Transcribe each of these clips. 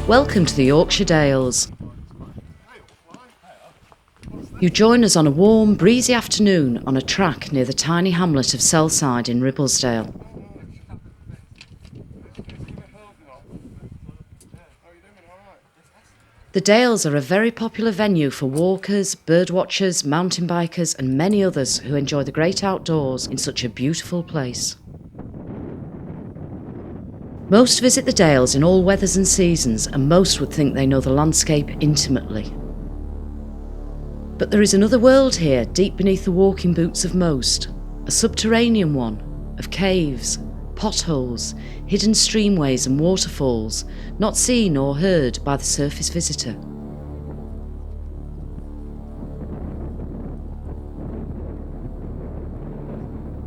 Welcome to the Yorkshire Dales. You join us on a warm, breezy afternoon on a track near the tiny hamlet of Sellside in Ribblesdale. The Dales are a very popular venue for walkers, birdwatchers, mountain bikers and many others who enjoy the great outdoors in such a beautiful place. Most visit the Dales in all weathers and seasons, and most would think they know the landscape intimately. But there is another world here, deep beneath the walking boots of most, a subterranean one, of caves, potholes, hidden streamways and waterfalls, not seen or heard by the surface visitor.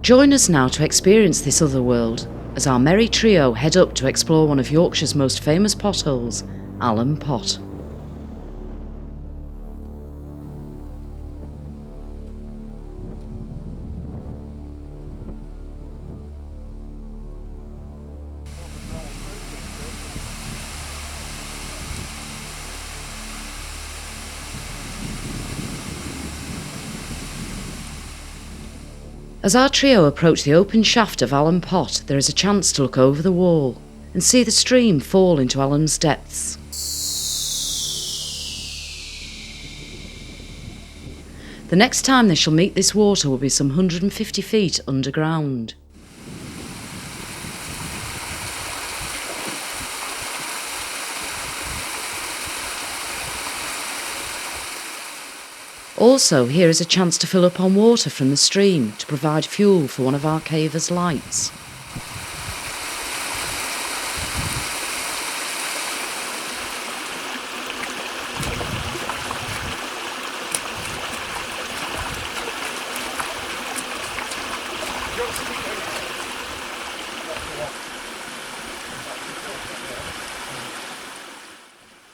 Join us now to experience this other world, as our merry trio head up to explore one of Yorkshire's most famous potholes, Alum Pot. As our trio approach the open shaft of Alum Pot, there is a chance to look over the wall and see the stream fall into Alum's depths. The next time they shall meet this water will be some 150 feet underground. Also, here is a chance to fill up on water from the stream to provide fuel for one of our cavers' lights.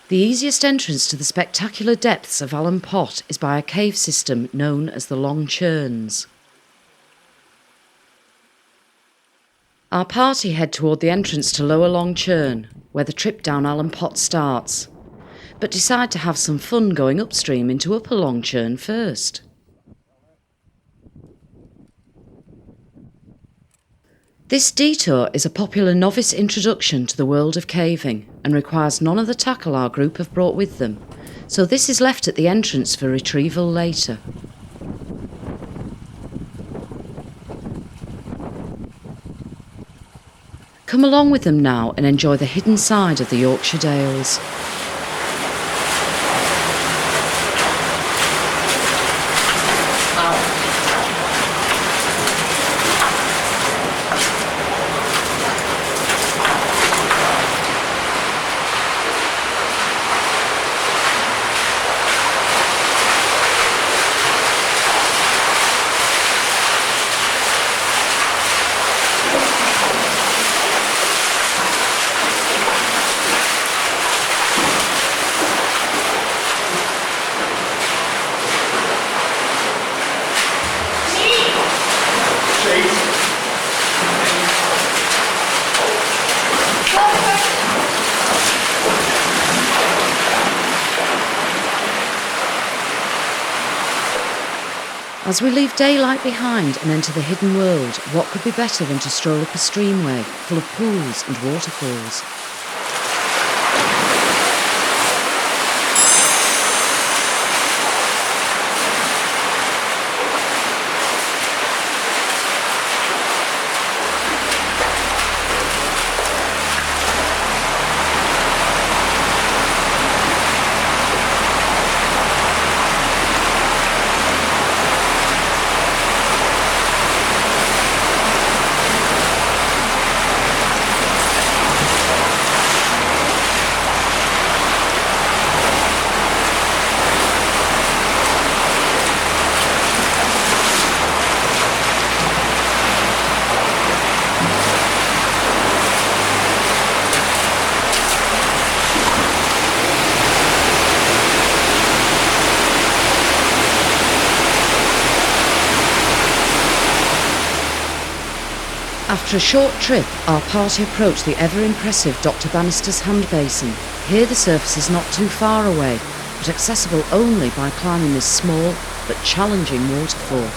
The easiest entrance to the spectacular depths of Alum Pot is by a cave system known as the Long Churns. Our party head toward the entrance to Lower Long Churn, where the trip down Alum Pot starts, but decide to have some fun going upstream into Upper Long Churn first. This detour is a popular novice introduction to the world of caving and requires none of the tackle our group have brought with them, so this is left at the entrance for retrieval later. Come along with them now and enjoy the hidden side of the Yorkshire Dales. As we leave daylight behind and enter the hidden world, what could be better than to stroll up a streamway full of pools and waterfalls? After a short trip, our party approached the ever-impressive Dr. Bannister's hand basin, Here the surface is not too far away, but accessible only by climbing this small but challenging waterfall.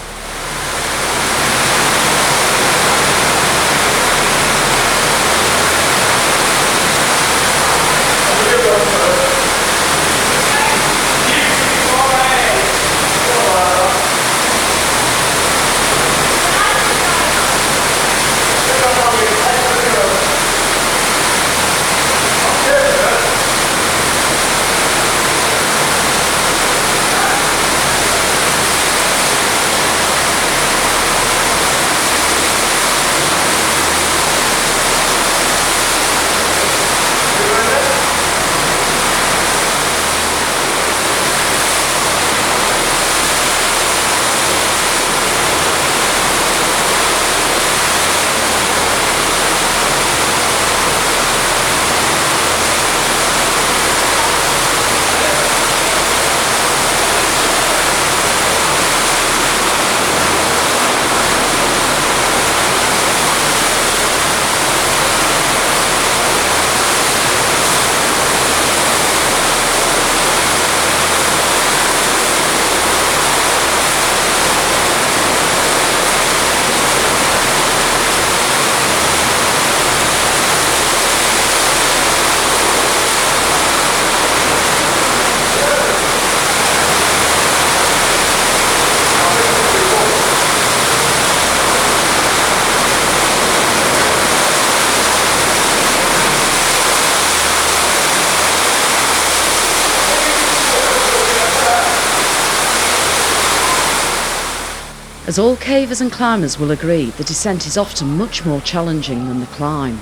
As all cavers and climbers will agree, the descent is often much more challenging than the climb.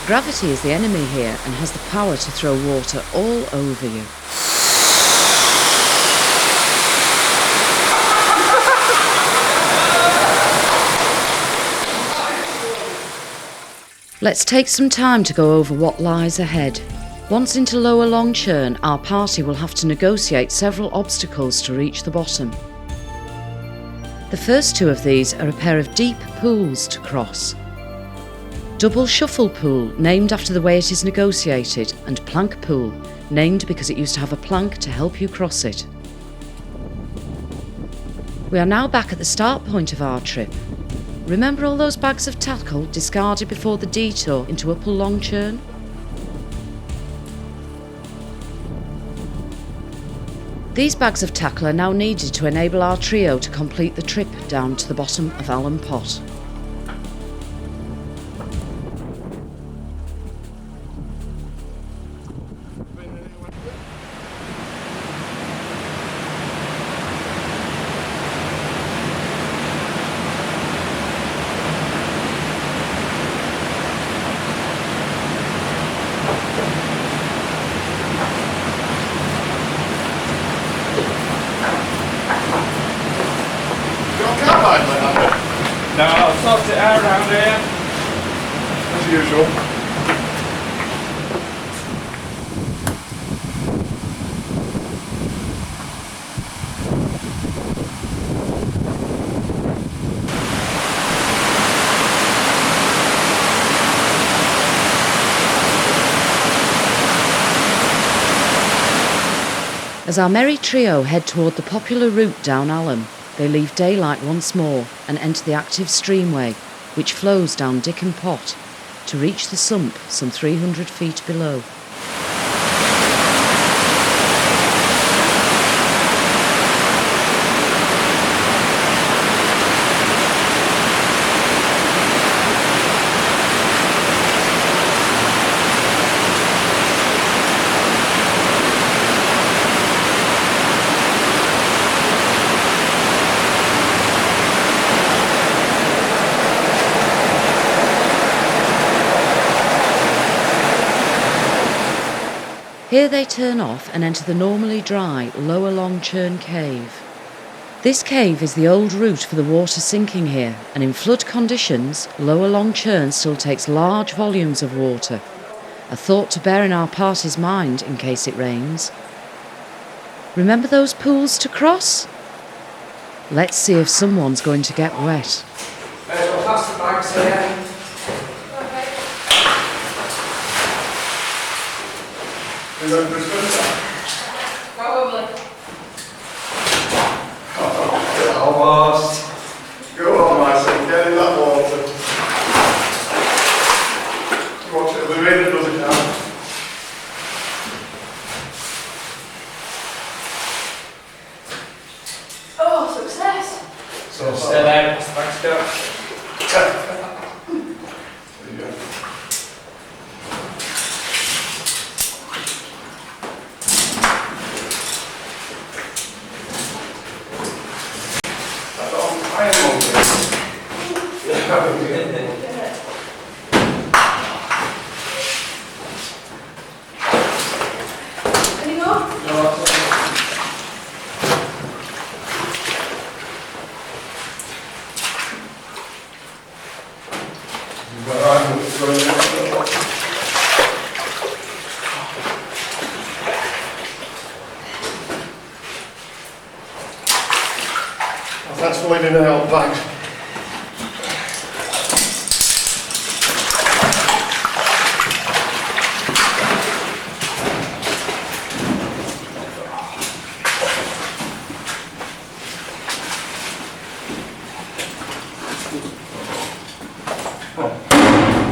Gravity is the enemy here and has the power to throw water all over you. Let's take some time to go over what lies ahead. Once into Lower Longchurn, our party will have to negotiate several obstacles to reach the bottom. The first two of these are a pair of deep pools to cross. Double Shuffle Pool, named after the way it is negotiated, and Plank Pool, named because it used to have a plank to help you cross it. We are now back at the start point of our trip. Remember all those bags of tackle discarded before the detour into Upper Longchurn? These bags of tackle are now needed to enable our trio to complete the trip down to the bottom of Alum Pot. No, I'll sort it out around here. As usual. As our merry trio head toward the popular route down Alum, they leave daylight once more and enter the active streamway, which flows down Dickon Pot to reach the sump some 300 feet below. Here they turn off and enter the normally dry Lower Long Churn cave. This cave is the old route for the water sinking here, and in flood conditions, Lower Long Churn still takes large volumes of water. A thought to bear in our party's mind in case it rains. Remember those pools to cross? Let's see if someone's going to get wet. We'll pass the bags here. Is that Christmas? Probably. Almost. Go on, my son, get in that water. Watch it, the rain does it now. Oh, success. So Stay there, pass the bags down. There you go. That's all I am on this. Any more? Thanks for leaving the old bag.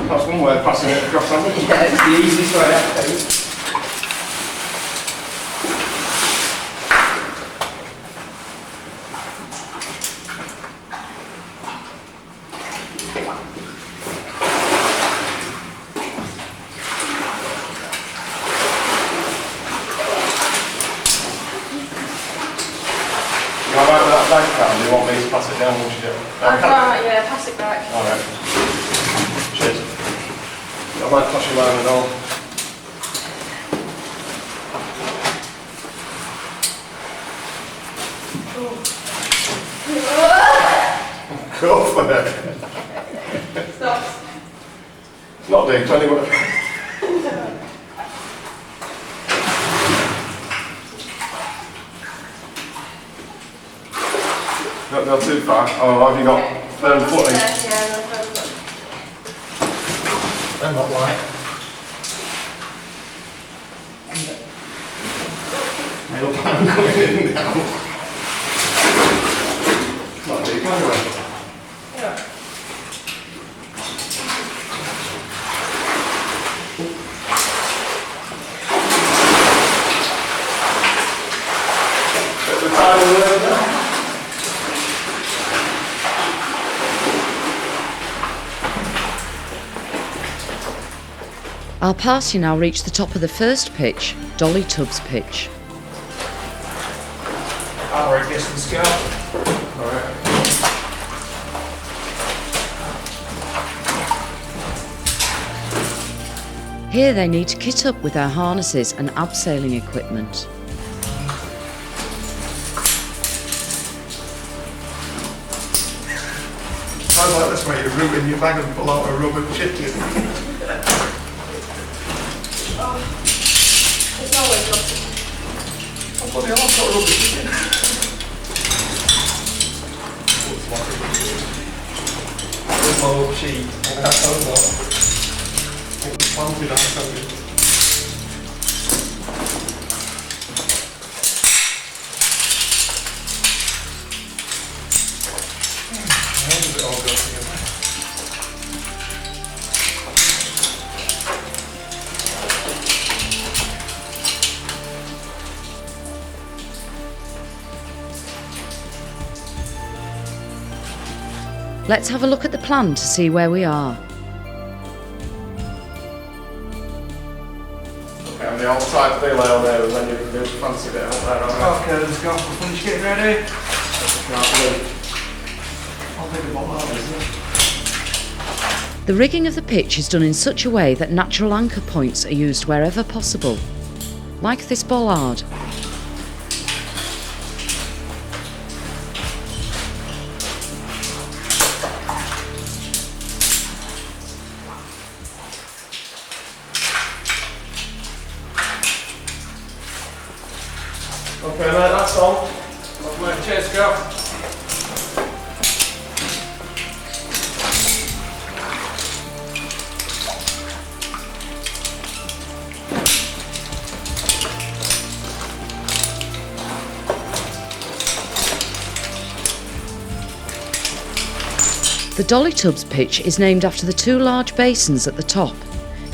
That's one way of passing it across, hasn't it? Yeah, it's the easiest way out, I think. You alright with that bag, Kat? Do you want me to pass it down once you do it? Alright, yeah, pass it back. Alright. Cheers. I might toss your line and all. Go for it. Stop. It's not deep anyway. Don't go too far. Oh, have you got firm footing? Yeah, no firm footing. I'm not white. I look like I'm going in now. Not deep anyway. Yeah. Bit of the tide in there now. Our party now reached the top of the first pitch, Dolly Tubbs pitch. Alright, distance go. Alright. Here they need to kit up with their harnesses and abseiling equipment. I like this way you root in your bag and pull out a rubber chicken. It's always got Oh, bloody hell, I've got a rubber chicken. Low cheese. That's all right. It's planted out, haven't you? How does it all go together? Let's have a look at the plan to see where we are. Okay, and the outside they lay on there and then you can do a fancy bit out there, alright? Okay, let's go. We'll finish getting ready. I'll take a bottle out, isn't it? The rigging of the pitch is done in such a way that natural anchor points are used wherever possible. like this bollard. Okay, mate, that's on. Lovely. Cheers, girl. The Dolly Tubs pitch is named after the two large basins at the top.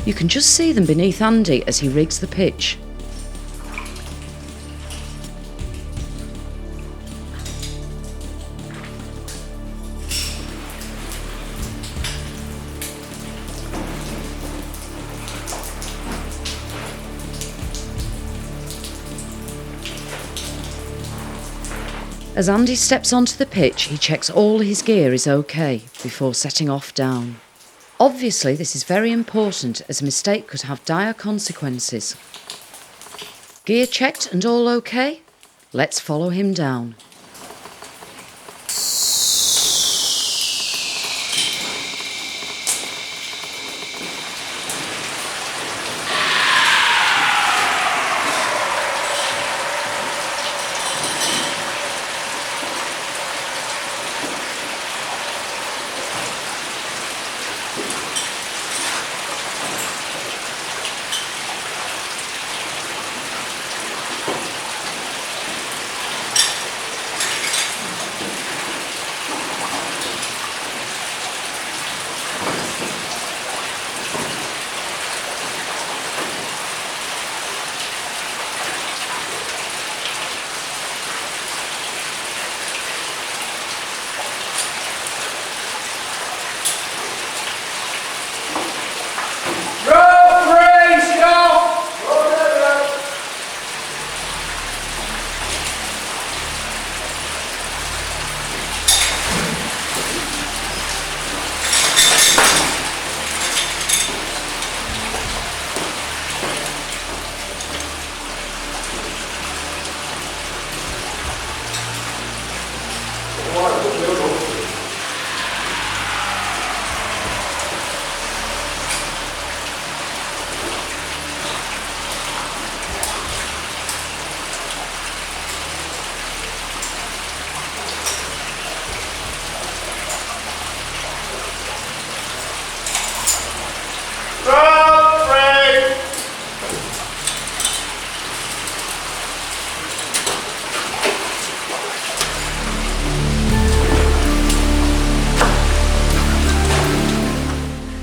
You can just see them beneath Andy as he rigs the pitch. As Andy steps onto the pitch, he checks all his gear is okay before setting off down. Obviously, this is very important as a mistake could have dire consequences. Gear checked and all okay? Let's follow him down.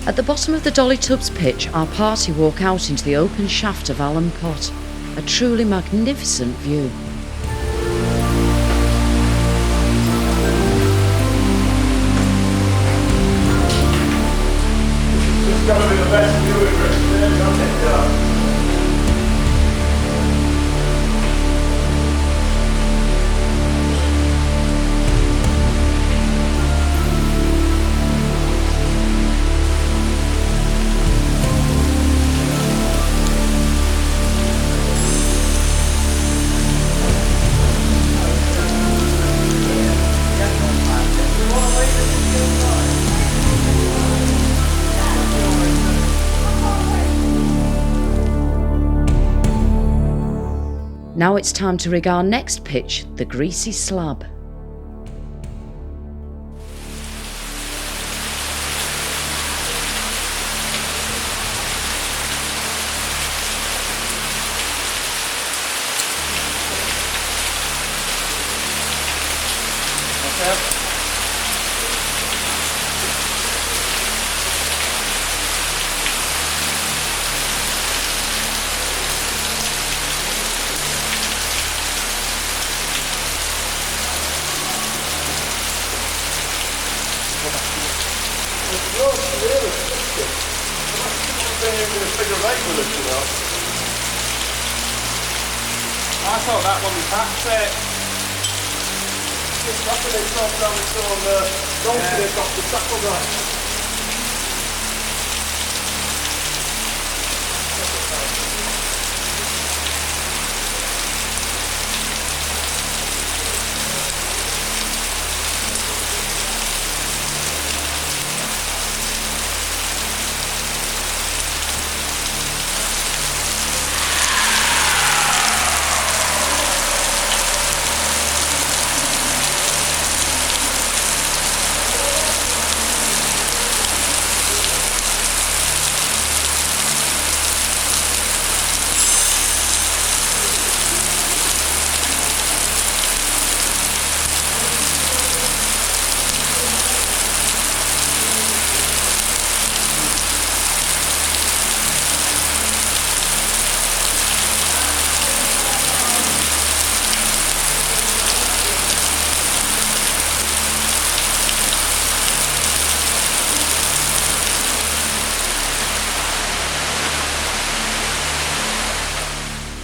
At the bottom of the Dolly Tubs pitch, our party walk out into the open shaft of Alum Pot, a truly magnificent view. It's got to be the best view we've ever seen. Now it's time to rig our next pitch, the greasy slab. I thought that one was back just after they dropped down the donkey, they've got the tackle down.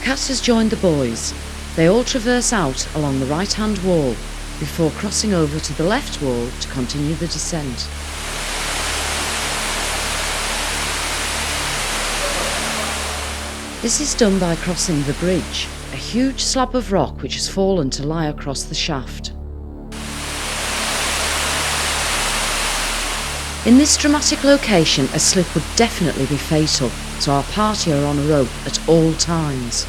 Kat has joined the boys. They all traverse out along the right-hand wall before crossing over to the left wall to continue the descent. This is done by crossing the bridge, a huge slab of rock which has fallen to lie across the shaft. In this dramatic location, a slip would definitely be fatal, so our party are on a rope at all times.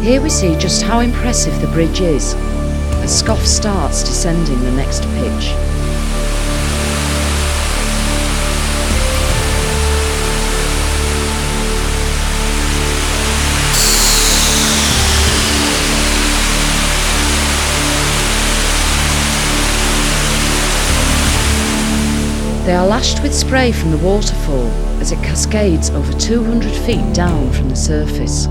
Here we see just how impressive the bridge is, as Scoff starts descending the next pitch. They are lashed with spray from the waterfall as it cascades over 200 feet down from the surface.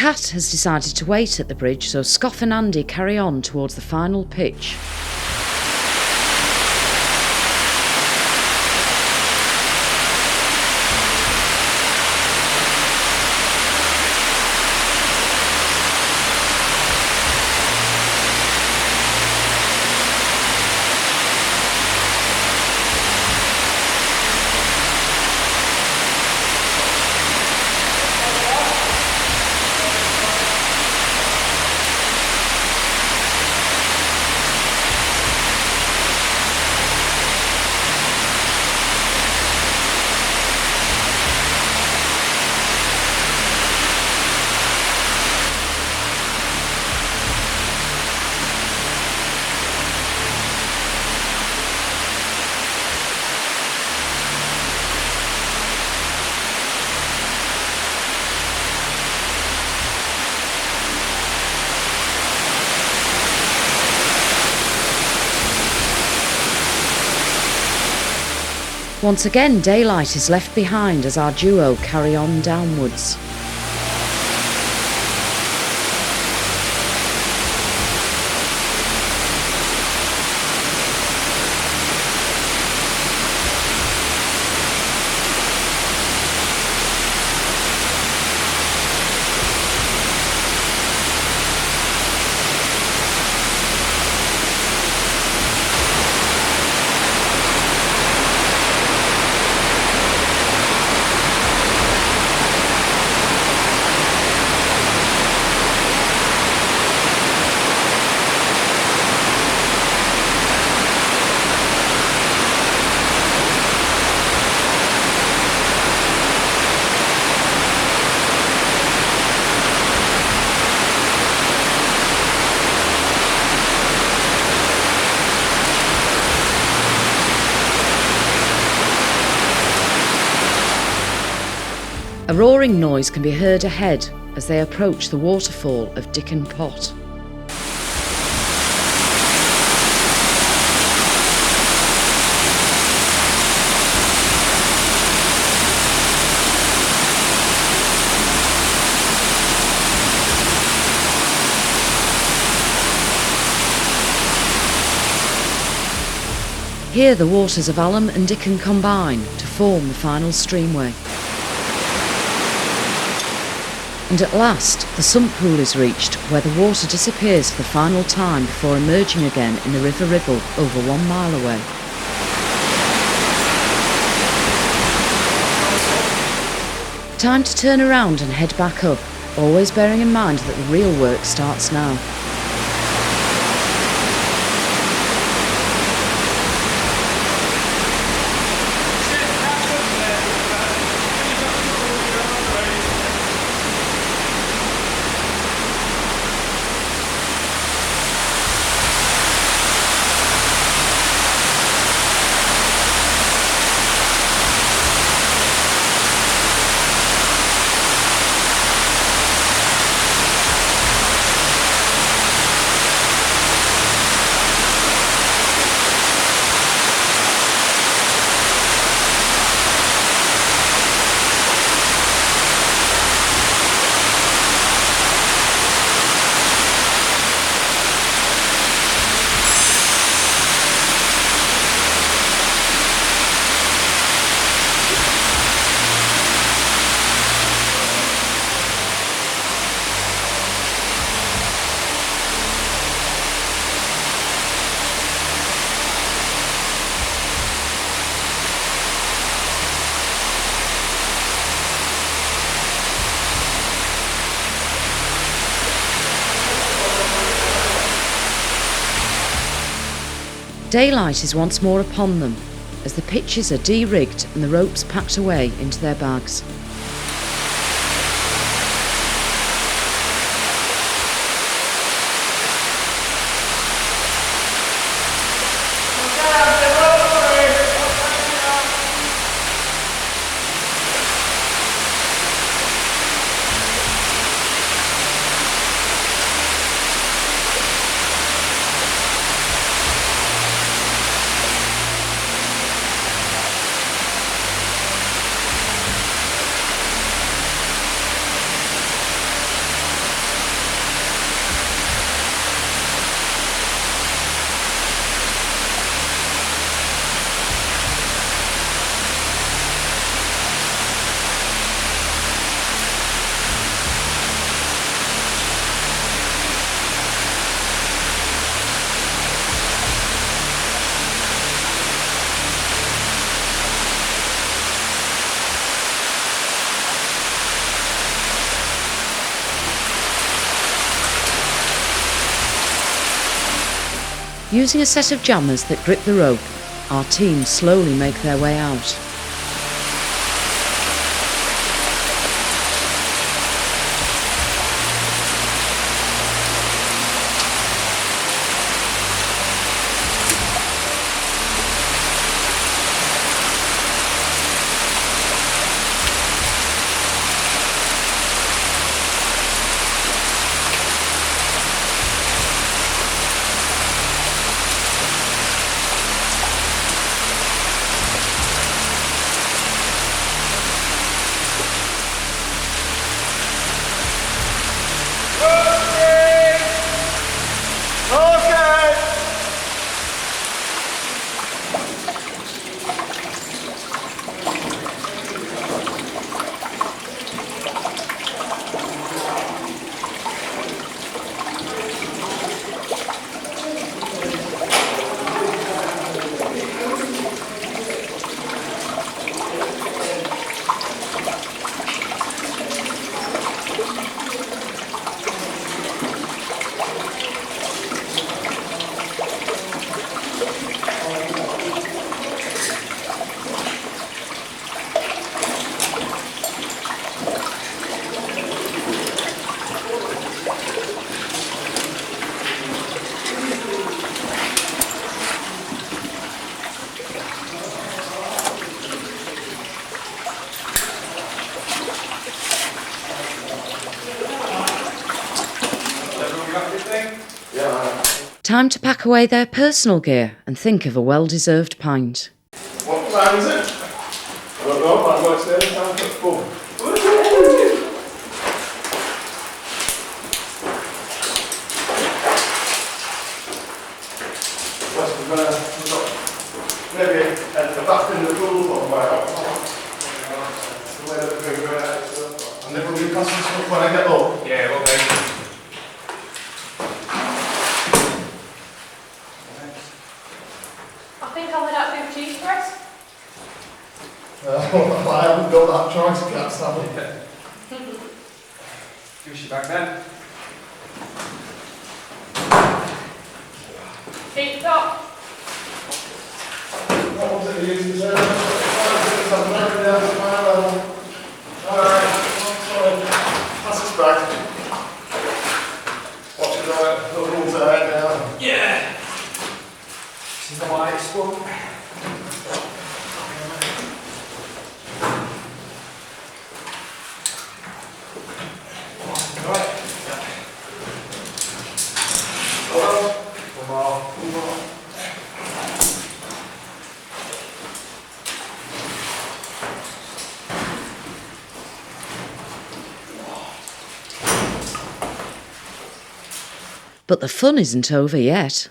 Kat has decided to wait at the bridge, so Scoff and Andy carry on towards the final pitch. Once again, daylight is left behind as our duo carry on downwards. A roaring noise can be heard ahead as they approach the waterfall of Alum Pot. Here the waters of Alum and Dickon combine to form the final streamway. And at last, the sump pool is reached, where the water disappears for the final time before emerging again in the River Ribble over 1 mile away. Time to turn around and head back up, always bearing in mind that the real work starts now. Daylight is once more upon them, as the pitches are de-rigged and the ropes packed away into their bags. Using a set of jammers that grip the rope, our team slowly make their way out. time to pack away their personal gear and think of a well-deserved pint. What time is it? I don't know, but I'm going to stay in town for full. Maybe a bath in the pool or whatever. And then we'll be costing stuff when I get up. Yeah, okay. I think I'll head out for a cheese press. I haven't got that choice, can't stand it. Give us your back then. Keep top. What was it you used to say? Alright, sorry. Pass us back. Watch it the rules ahead now. Yeah. This is the lightest one. Right. One more. But the fun isn't over yet.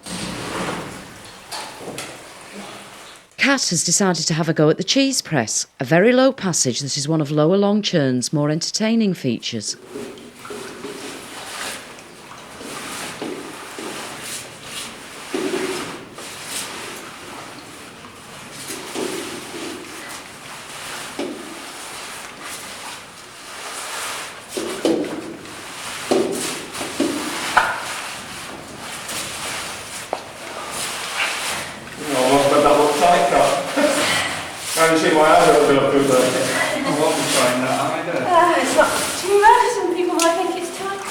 Kat has decided to have a go at the cheese press, a very low passage that is one of Lower Longchurn's more entertaining features. Can you see my eyes a little bit there? I won't be trying that either. It's not too bad. Some people might think it's tight.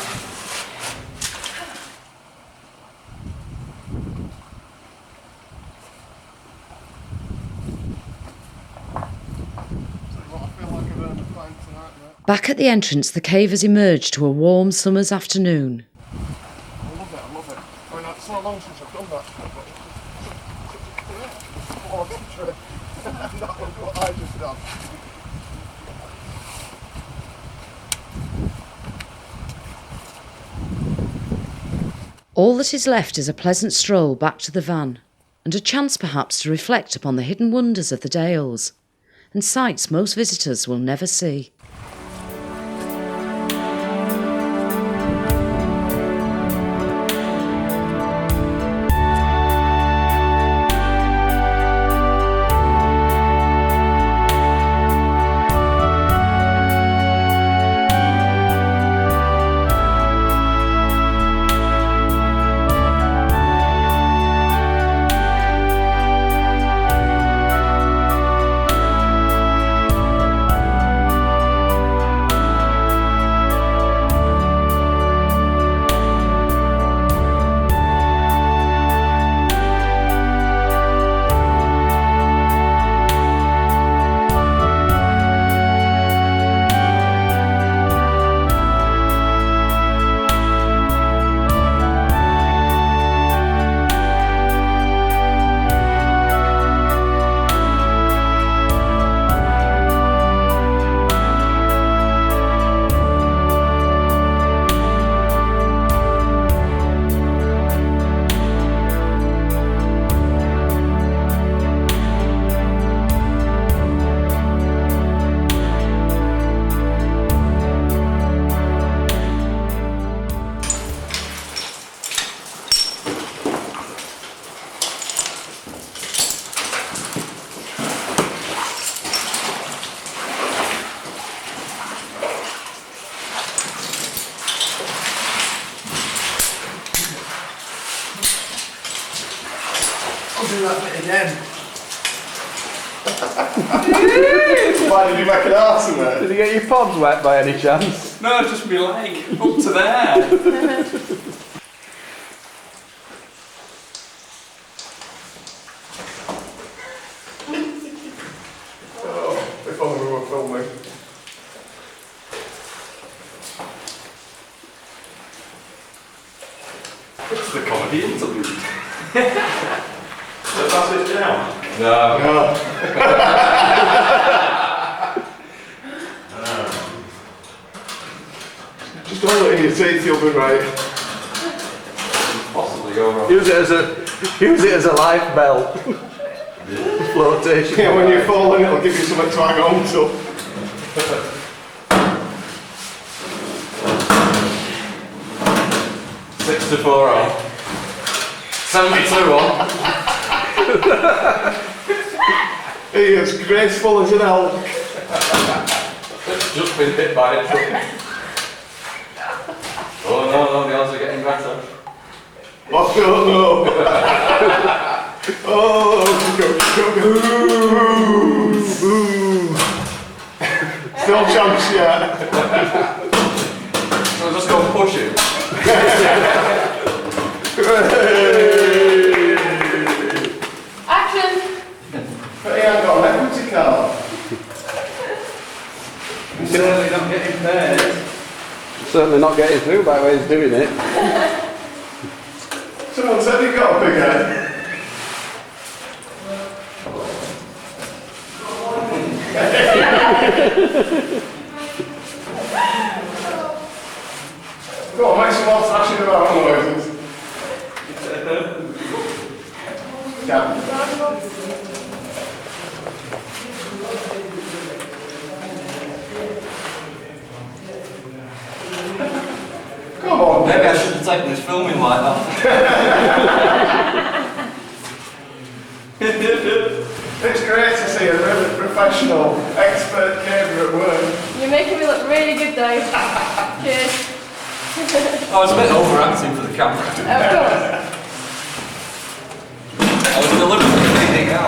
Back at the entrance, the cave has emerged to a warm summer's afternoon. I love it. I mean, it's so long since I've done that. That was what I just done. All that is left is a pleasant stroll back to the van, and a chance perhaps to reflect upon the hidden wonders of the Dales, and sights most visitors will never see. I'll do that bit again. Why did you make an arse of it? Did you get your pods wet by any chance? No, just my leg. Up to there. If only we were filming. It's the comedy interlude. No. No. Just hold it in your teeth, you'll be right. Possibly go wrong. Use it as a life belt. Flotation. Yeah, when you're falling, it'll give you something to hang on to. Six to 4 on. 72 on. He is graceful as an elk. It's just been hit by a truck. Oh no, the odds are getting better. Oh no. Oh, go. Still chance yet. So just go push it. Action! But he ain't got an equity card. Certainly not getting paid. Certainly not getting through by the way he's doing it. Someone said he got a big head. Go on, make some more thrashing about noises. Yeah. Come on, Maybe I should have taken this filming like that. It's great to see a really professional, expert caterer at work. You're making me look really good though. Cheers. I was a bit overacting for the camera. Of course. I was deliberately cleaning out.